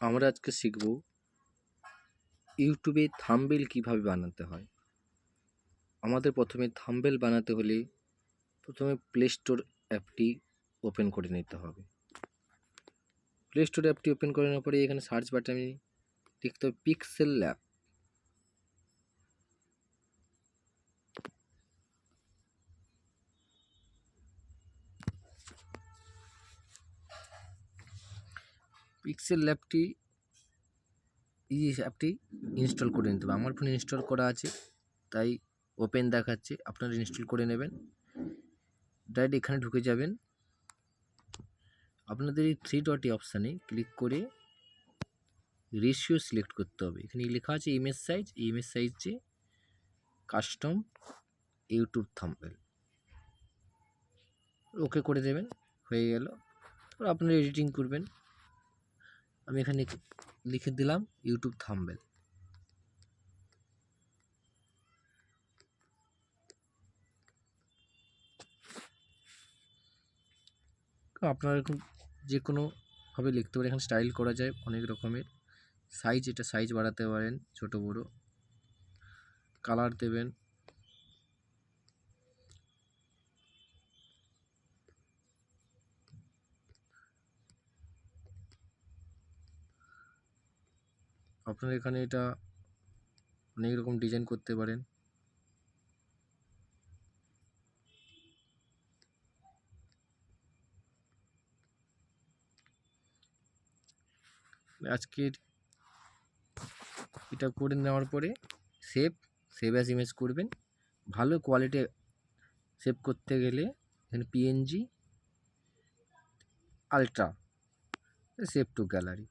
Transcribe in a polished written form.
আমরা আজকে শিখব ইউটিউবে থাম্বনেল কিভাবে বানাতে হয়। আমাদের প্রথমে থাম্বনেল বানাতে হলে প্রথমে প্লে স্টোর অ্যাপটি ওপেন করে নিতে হবে। প্লে স্টোর অ্যাপটি ওপেন করে নেওয়ার পরে এখানে সার্চ বাটনে লিখতে হবে পিক্সেল ল্যাব। পিক্সেল ল্যাবটি এই অ্যাপটি ইনস্টল করে নিতে হবে। আমার ফোনে ইনস্টল করা আছে তাই ওপেন দেখাচ্ছে, আপনারা ইনস্টল করে নেবেন। ডাইরেক্ট এখানে ঢুকে যাবেন। আপনাদের এই 3 ডট অপশানে ক্লিক করে রেশিও সিলেক্ট করতে হবে। এখানে লেখা আছে ইমেজ সাইজ, ইমেজ সাইজে কাস্টম ইউটিউব থাম্বনেল ওকে করে দেবেন। হয়ে গেল। আপনারা এডিটিং করবেন। আমি এখানে লিখে দিলাম ইউটিউব থাম্বনেল। আপনারা এরকম যে কোনোভাবে লিখতে পারেন। এখানে স্টাইল করা যায় অনেক রকমের। সাইজ, এটা সাইজ বাড়াতে পারেন, ছোট বড়। কালার দেবেন। আপনারা এখানে এটা অনেক রকম ডিজাইন করতে পারেন। আজকের এটা করে নেওয়ার পরে সেভ অ্যাজ ইমেজ করবেন। ভালো কোয়ালিটি সেভ করতে গেলে এখানে PNG ultra save two gallery